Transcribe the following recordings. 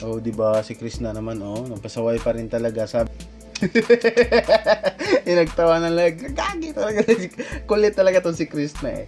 Oh, 'di ba si Krishna naman oh, nagpasaway pa rin talaga sabi. Nagtawa na lang. Gagi talaga. Kulit talaga 'tong si Krishna eh.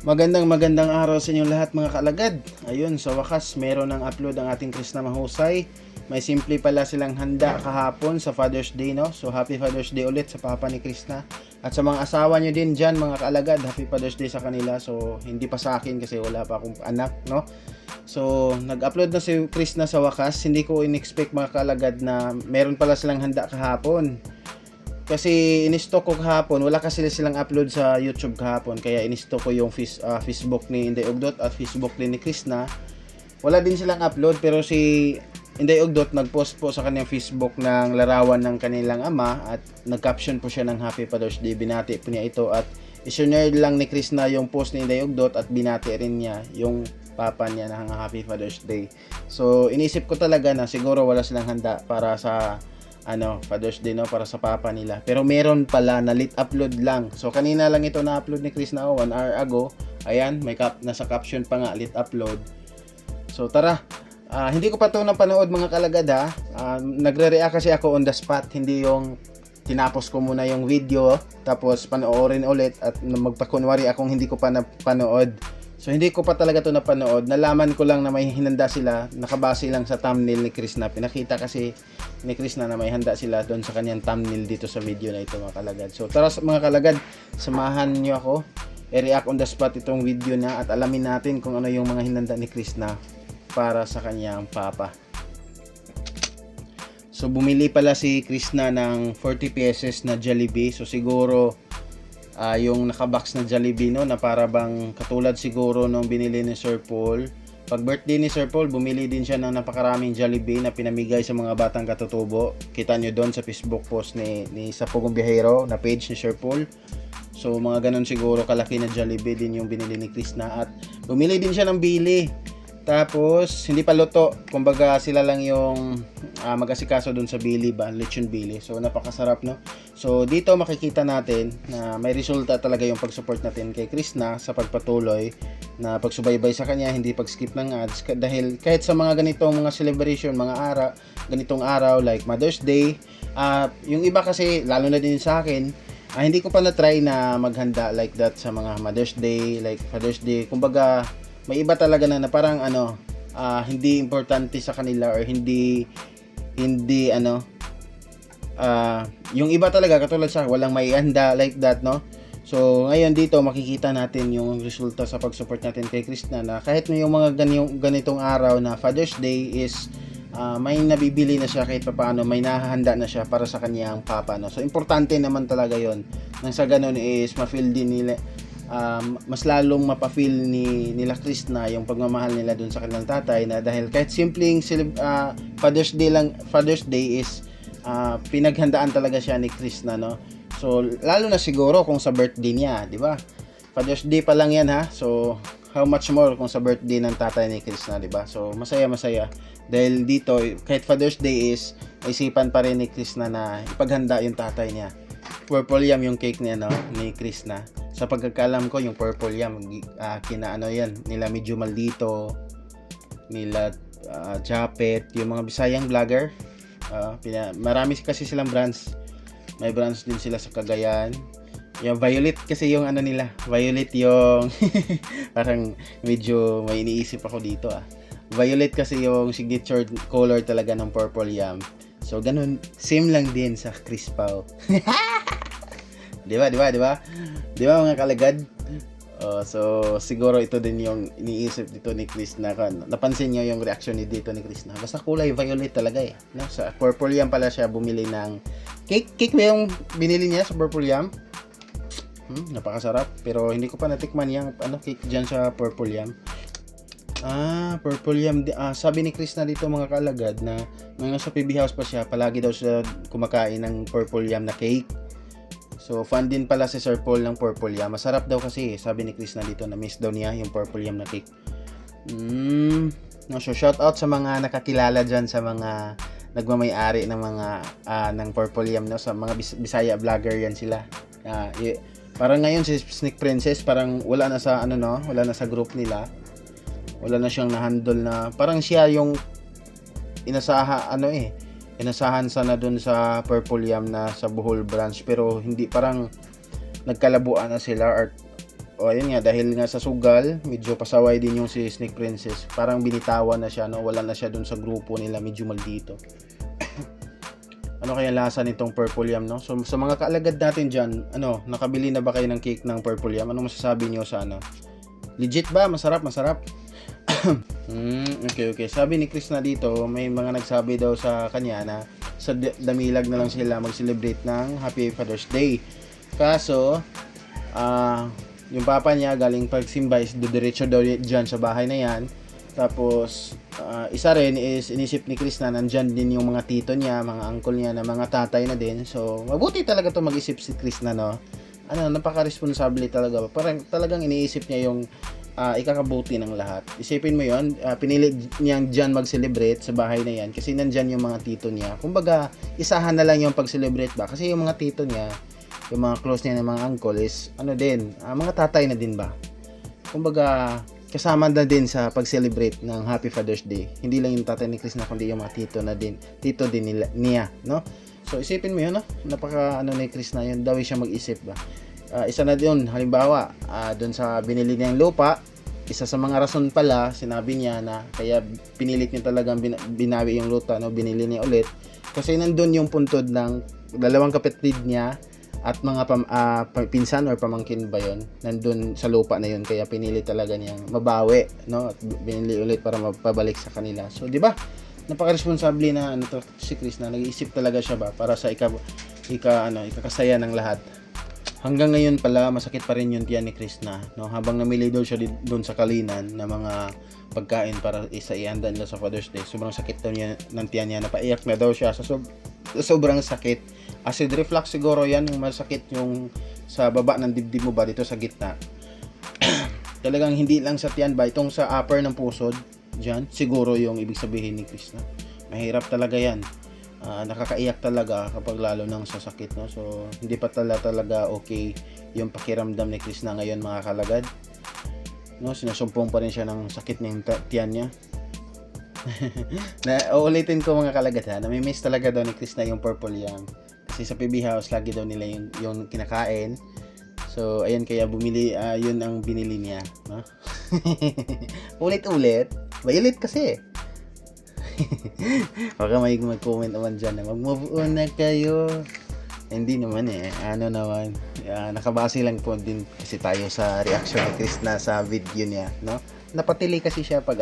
Magandang araw sa inyong lahat mga kaalagad. Ayun, sa wakas meron ng upload ang ating Krishna Mahusay. May simple pala silang handa kahapon sa Father's Day, no? So happy Father's Day ulit sa papa ni Krishna. At sa mga asawa nyo din dyan mga kaalagad, happy Father's Day sa kanila. So hindi pa sa akin kasi wala pa akong anak, no? So nag-upload na si Krishna sa wakas. Hindi ko in-expect mga kaalagad na meron pala silang handa kahapon. Kasi in-stock ko kahapon, wala kasi silang upload sa YouTube kahapon, kaya in-stock ko yung Facebook ni Inday Ugdot at Facebook din ni Krishna. Wala din silang upload, pero si Inday Ugdot nag-post po sa kanyang Facebook ng larawan ng kanilang ama at nag-caption po siya ng Happy Father's Day. Binati po niya ito at i-share lang ni Krishna yung post ni Inday Ugdot at binati rin niya yung papa niya ng Happy Father's Day. So inisip ko talaga na siguro wala silang handa para sa Father's Day, no, para sa papa nila. Pero meron pala na late upload lang. So kanina lang ito na-upload ni Chris na 1 hour ago. Ayan, may nasa caption pa nga late upload. So tara, hindi ko pa ito napanood mga kalagad ha. Nagre-react kasi ako on the spot, hindi yung tinapos ko muna yung video tapos panoorin ulit at magpakunwari akong hindi ko pa napanood. So hindi ko pa talaga ito napanood. Nalaman ko lang na may hinanda sila, nakabase lang sa thumbnail ni Krishna. Pinakita kasi ni Krishna na may handa sila doon sa kanyang thumbnail dito sa video na ito mga kalagad. So tara mga kalagad, samahan niyo ako i-react on the spot itong video na at alamin natin kung ano yung mga hinanda ni Krishna para sa kanyang papa. So bumili pala si Krishna ng 40 pieces na Jollibee. So siguro yung nakabox na Jollibee, no, na para bang katulad siguro nung binili ni Sir Paul. Pag birthday ni Sir Paul, bumili din siya ng napakaraming Jollibee na pinamigay sa mga batang katutubo. Kita nyo doon sa Facebook post ni Sapugong Biyahero na page ni Sir Paul. So mga ganun siguro kalaki na Jollibee din yung binili ni Krishna at bumili din siya ng bili. Tapos hindi pa luto, kumbaga sila lang yung mag-asikaso dun sa bili ba, lechon bili. So napakasarap, no. So dito makikita natin na may resulta talaga yung pag-support natin kay Krishna sa pagpatuloy na pagsubaybay sa kanya, hindi pag-skip ng ads. Dahil kahit sa mga ganitong mga celebration, mga ganitong araw like Mother's Day, yung iba kasi lalo na din sa akin, hindi ko pa na-try na maghanda like that sa mga Mother's Day, like Father's Day. Kumbaga may iba talaga na parang hindi importante sa kanila or hindi yung iba talaga katulad sa walang maianda like that, no. So ngayon dito makikita natin yung resulta sa pag-support natin kay Krishna na kahit yung mga ganitong araw na Father's Day is may nabibili na siya kahit paano, may nahahanda na siya para sa kanyang papa, no. So importante naman talaga yon nang sa ganun is ma-feel din nila, mas lalong mapafeel nila Krishna yung pagmamahal nila dun sa kanilang tatay, na dahil kahit simpleng Father's Day is pinaghandaan talaga siya ni Krishna, no. So lalo na siguro kung sa birthday niya, di ba? Father's Day pa lang yan ha. So how much more kung sa birthday ng tatay ni Krishna, di ba? So masaya dahil dito kahit Father's Day is isipan pa rin ni Krishna na ipaghanda yung tatay niya. Purple yam yung cake niya, no, ni Krishna. Sa pagkakalam ko, yung purple yam, yan, nila medyo maldito, nila Japet, yung mga Bisayang vlogger. Marami kasi silang brands. May brands din sila sa Cagayan. Yung Violet kasi yung nila. Violet yung, parang medyo may iniisip ako dito Violet kasi yung signature color talaga ng purple yam. So, ganun, same lang din sa Chris Pao. Di ba mga kalagad? So siguro ito din yung iniisip dito ni Chris na napansin niyo yung reaction ni dito ni Chris na basta kulay violet talaga no? Sa purple yam pala siya bumili ng cake ba yung binili niya sa purple yam? Napakasarap pero hindi ko pa natikman yung cake dyan sa purple yam. Purple yam. Sabi ni Chris na dito mga kalagad na mga sa PB House pa siya, palagi daw siya kumakain ng purple yam na cake. So, fan din pala si Sir Paul ng purple yam. Masarap daw kasi, sabi ni Chris na dito na miss daw niya yung purple yam na cake. No, so shout out sa mga nakakilala dyan sa mga nagmamay-ari ng mga ng purple yam, no, sa mga Bisaya vlogger yan sila. Parang ngayon si Sneak Princess parang wala na sa wala na sa group nila. wala na siyang na-handle na, parang siya yung inasahan sana dun sa Purple Yam na sa Bohol branch, pero hindi, parang nagkalabuan na sila, ayun nga, dahil nga sa sugal, medyo pasaway din yung si Snake Princess, parang binitawan na siya, no? Wala na siya dun sa grupo nila, medyo maldito. Ano kaya lasa nitong Purple Yam, no? So sa mga kaalagad natin dyan, nakabili na ba kayo ng cake ng Purple Yam? Anong masasabi nyo sa legit ba? Masarap? Okay. Sabi ni Chris na dito, may mga nagsabi daw sa kanya na sa Damilag na lang sila mag-celebrate ng Happy Father's Day. Kaso, yung papa niya galing pagsimba is diretso daw dyan sa bahay na yan. Tapos, isa rin is inisip ni Chris na nandyan din yung mga tito niya, mga uncle niya na mga tatay na din. So, mabuti talaga to mag-isip si Chris na, no? Napaka-responsable talaga. Parang talagang iniisip niya yung ikakabuti ng lahat. Isipin mo yon, pinili niyang dyan mag-celebrate sa bahay na yan kasi nandyan yung mga tito niya. Kumbaga, isahan na lang yung pag-celebrate ba? Kasi yung mga tito niya, yung mga close niya ng mga uncle is, mga tatay na din ba? Kumbaga, kasama na din sa pag-celebrate ng Happy Father's Day. Hindi lang yung tatay ni Chris na, kundi yung mga tito din niya, no? So, isipin mo yun, no? Napaka, ni Chris na yun, daw siya mag-isip ba? Isa na doon, halimbawa, doon sa binili niyang lupa, isa sa mga rason pala, sinabi niya na kaya pinilit niya talagang binawi yung lupa, no? Binili niya ulit. Kasi nandun yung puntod ng dalawang kapatid niya at mga pinsan or pamangkin ba yun, nandun sa lupa na yun, kaya pinili talaga niyang mabawi, no? At binili ulit para mapabalik sa kanila. So, di ba? Napaka-responsable na si Chris na nag-iisip talaga siya ba para sa ikakasaya ng lahat. Hanggang ngayon pala, masakit pa rin yung tiyan ni Chris na, no? Habang namili daw siya doon sa Kalinan na mga pagkain para ihanda nila sa Father's Day. Sobrang sakit daw niya ng tiyan niya, napaiyak na daw siya sa sobrang sakit. Acid reflux siguro yan, yung masakit yung sa baba ng dibdib mo ba, dito sa gitna. Talagang hindi lang sa tiyan ba, itong sa upper ng pusod, dyan, siguro yung ibig sabihin ni Chris na. Mahirap talaga yan. Nakakaiyak talaga kapag lalo nang sasakit, no? So hindi pa talaga okay yung pakiramdam ni Chris na ngayon, mga kalagad, no? Sinasumpong pa rin siya ng sakit ng tiyan niya. Uulitin ko, mga kalagad, ha, nami-miss talaga daw ni Chris na yung Purple Yam kasi sa PB House lagi daw nila yung kinakain. So ayan, kaya bumili, yun ang binili niya, no? Ulit-ulit, violet kasi. Baka may mag-comment naman dyan na mag-move on na kayo. Hindi naman naman, nakabase lang po din kasi tayo sa reaction ni Chris na sa video niya, no? Napatili kasi siya pag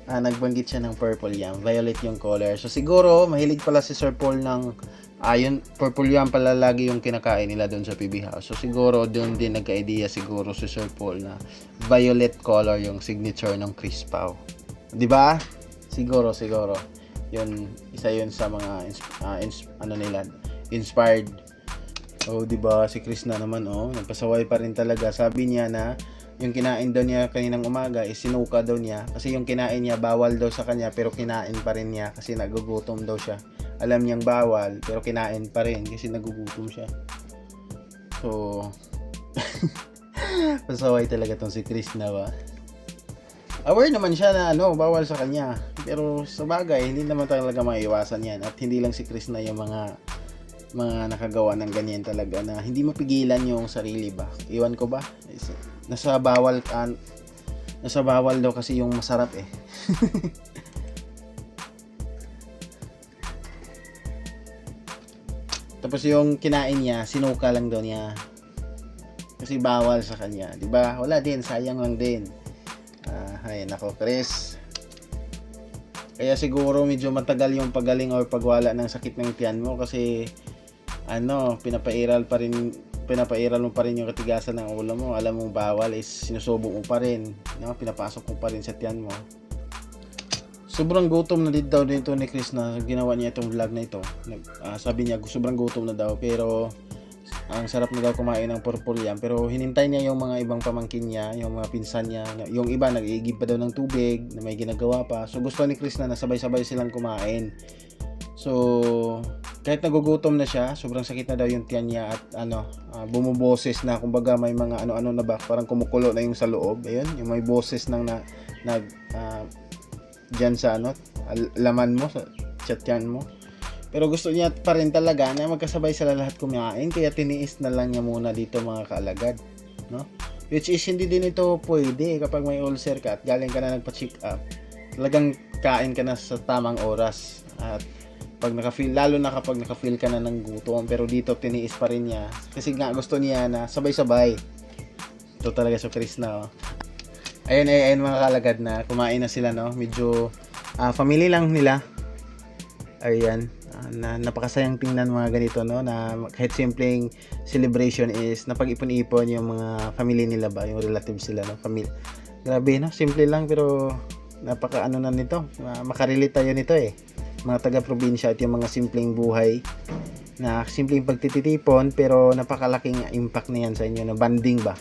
nagbanggit siya ng Purple Yam, violet yung color. So siguro mahilig pala si Sir Paul ng yun, Purple Yam pala lagi yung kinakain nila doon sa PB House. So siguro doon din nagka-idea siguro si Sir Paul na violet color yung signature ng Chris Pao. 'Di ba? Siguro. Yun, isa yun sa mga inspired. Oh, 'di ba? Si Chris na naman, nagpasaway pa rin talaga. Sabi niya na yung kinain daw niya kaninang umaga is sinuka daw niya kasi yung kinain niya bawal daw sa kanya, pero kinain pa rin niya kasi nagugutom daw siya. Alam niyang bawal pero kinain pa rin kasi nagugutom siya. So pasaway talaga tong si Chris na ba. Aware naman siya na bawal sa kanya, pero sa bagay hindi naman talaga maiiwasan yan, at hindi lang si Chris na yung mga nakagawa ng ganyan talaga na hindi mapigilan yung sarili ba. Iwan ko ba? Nasa bawal daw kasi yung masarap Tapos yung kinain niya, sinuka lang daw niya kasi bawal sa kanya, 'di ba? Wala din, sayang lang din. Ay nako, Chris. Kaya siguro medyo matagal yung pagaling or pagwala ng sakit ng tiyan mo kasi pinapairal mo pa rin yung katigasan ng ulo mo. Alam mo bawal is sinusubo mo pa rin, no? Pinapasok mo pa rin sa tiyan mo. Sobrang gutom na daw dito ni Chris na ginawa niya itong vlog na ito. Sabi niya sobrang gutom na daw, pero ang sarap na daw kumain ng Purple Yam, pero hinintay niya yung mga ibang pamangkin niya, yung mga pinsan niya, yung iba nag-iigib pa daw ng tubig na may ginagawa pa. So gusto ni Chris na nasabay-sabay silang kumain. So kahit nagugutom na siya, sobrang sakit na daw yung tiyan niya at bumuboses na, kumbaga may mga ano na ba, parang kumukulo na yung sa loob. Ayun, yung may boses nang nag dyan sa laman mo, sa chat yan mo. Pero gusto niya pa rin talaga na magkasabay sila lahat kumain, kaya tiniis na lang niya muna dito mga kaalagad, no? Which is hindi din ito pwede kapag may ulcer ka at galing ka na nagpa-check up. Talagang kain ka na sa tamang oras. At pag naka-feel, lalo na kapag naka-feel ka na ng gutom, pero dito tiniis pa rin niya kasi nga gusto niya na sabay-sabay. Ito talaga si Krishna, oh. Ayun mga kalagad na kumain na sila, no? Medyo family lang nila. Ayan, na napakasayang tingnan mga ganito, no? Na kahit simpleng celebration is napag-ipon-ipon yung mga family nila ba, yung relatives sila, no? Family. Grabe, no? Simple lang pero napaka na nito. Makarelate tayo nito eh. Mga taga-probinsya at yung mga simpleng buhay na simpleng pagtitipon pero napakalaking impact na yan sa inyo na banding ba.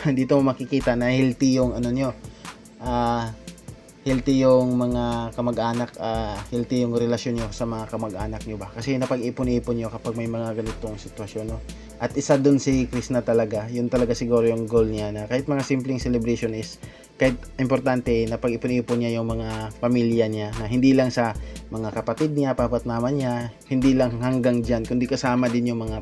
Dito mo makikita na healthy yung nyo, healthy yung mga kamag-anak, healthy yung relasyon nyo sa mga kamag-anak nyo ba, kasi napag-ipon-ipon nyo kapag may mga ganitong sitwasyon, no? At isa dun si Krishna talaga, yun talaga siguro yung goal niya na kahit mga simpleng celebration is kahit importante na pag-ipon-ipon niya yung mga pamilya niya, na hindi lang sa mga kapatid niya, papat mama niya, hindi lang hanggang dyan, kundi kasama din yung mga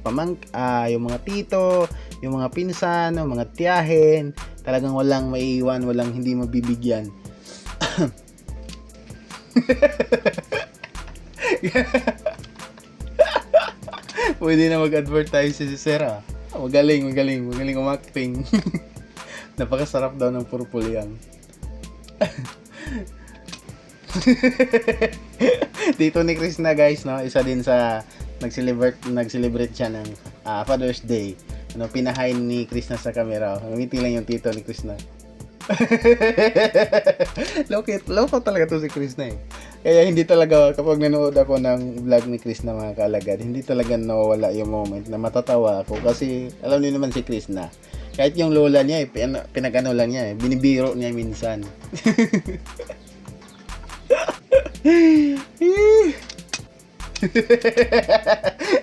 yung mga tito, yung mga pinsan, yung mga tiyahin, talagang walang maiiwan, walang hindi mabibigyan. Pwede na mag-advertise si Sarah. Magaling umakting. Napakasarap daw ng purple yan. Dito ni Krishna, guys, no, isa din sa nag-celebrate siya ng Father's Day. Pinahain ni Krishna sa camera. Ngiti lang yung tito ni Krishna. Loko talaga to si Krishna eh. Kaya hindi talaga, kapag nanood ako ng vlog ni Krishna mga kalagad, hindi talaga nawawala yung moment na matatawa ako kasi alam niyo naman si Krishna. Kahit yung lola niya pinagano lang niya binibiro niya minsan.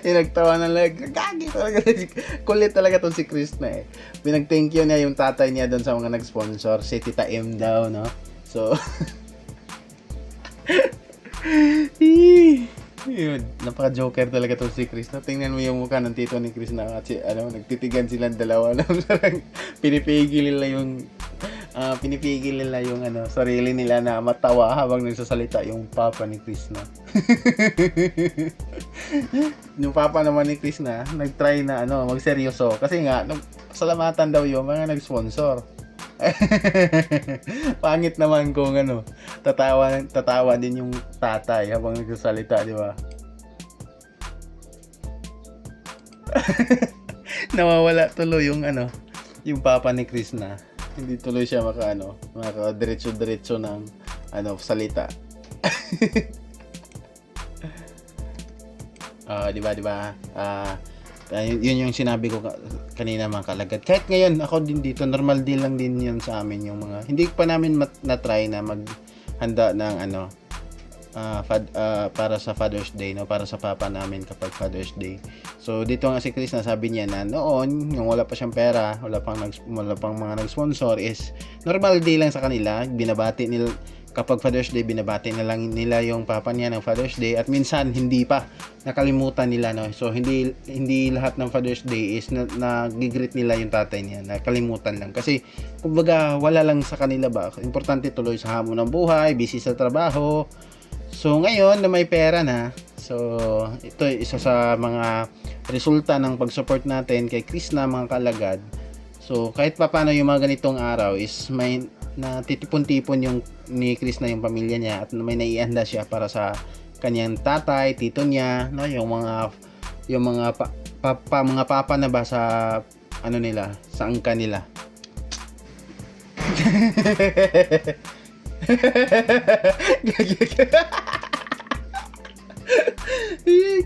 Nagtawa na lang. Gagi talaga. Kulit talaga to si Krishna eh. Pinag-thank you niya yung tatay niya doon sa mga nag-sponsor. Si Tita M daw, no? So, yun, napaka-joker talaga to si Krishna. Tingnan mo yung mukha ng tito ni Krishna at nagtitigan silang dalawa na pinipigil nila yung sarili nila na matawa habang nagsasalita yung papa ni Krishna. Yung papa naman ni Krishna nagtry na magseryoso kasi nga salamatan daw yung mga nag-sponsor. Pangit naman kung tatawa din yung tatay habang nagsasalita, di ba? Nawawala tuloy yung papa ni Krishna. Hindi tuloy siya maka diretso ng salita. Di ba? Yun yung sinabi ko kanina mga kalagad. Kahit ngayon ako din dito, normal din lang din yun sa amin yung mga hindi pa namin na-try na maghanda ng para sa Father's Day, no, para sa papa namin kapag Father's Day. So dito nga si Chris sabi niya na noon yung wala pa siyang pera, wala pang mga nag-sponsor is normal day lang sa kanila, binabati nila kapag Father's Day, binabati na lang nila yung papa niya ng Father's Day at minsan hindi pa nakalimutan nila, no. So hindi lahat ng Father's Day is nag-greet nila yung tatay niya, nakalimutan lang kasi kumbaga wala lang sa kanila ba, importante tuloy sa hamon ng buhay, busy sa trabaho. So ngayon na may pera na, so ito isa sa mga resulta ng pag-support natin kay Krishna mga kalagad. So kahit pa paano yung mga ganitong araw is may na titipon-tipon yung ni Krishna yung pamilya niya at may naiihanda siya para sa kanyang tatay, tito niya, no, yung mga mga papa na ba sa nila, sa angka nila.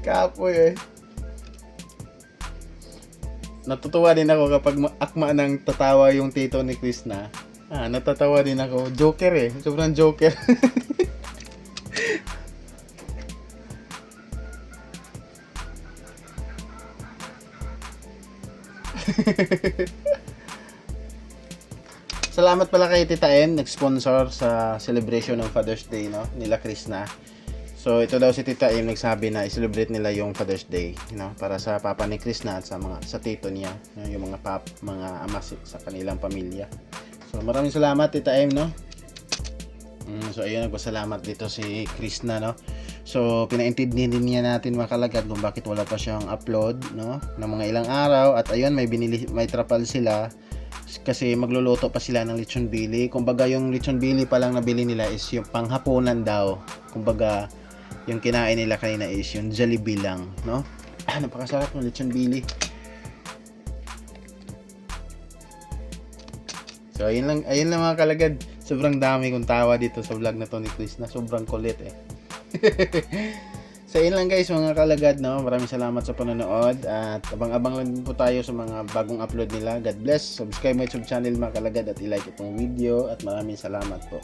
Kapoy eh. Natutuwa din ako kapag akma ng tatawa yung tito ni Krishna. Natatawa din ako. Joker eh. Sobrang joker. salamat pala kay Tita M, nag-sponsor sa celebration ng Father's Day, no, nila Krishna. So ito daw si Tita M nagsabi na i-celebrate nila yung Father's Day, para sa papa ni Krishna at sa tito niya, yung mga ama sa kanilang pamilya. So maraming salamat Tita M, no. So ayun, nagpasalamat dito si Krishna, no. So pinaintindi din niya natin mga kalagad kung bakit wala pa siyang upload, no, ng mga ilang araw. At ayun, may trapal sila kasi magluluto pa sila ng lechon bili. Kumbaga yung lechon bili pa lang nabili nila is yung panghapunan daw. Kumbaga yung kinain nila kanina is yung Jollibee lang, no. Napakasarap ng lechon bili. So ayun lang mga kalagad. Sobrang dami kong tawa dito sa vlog na to ni Krishna. Sobrang kulit eh. So yun lang guys mga kalagad, no. Maraming salamat sa panonood at abang-abang lang po tayo sa mga bagong upload nila. God bless. Subscribe my YouTube channel mga kalagad at i-like itong video at maraming salamat po.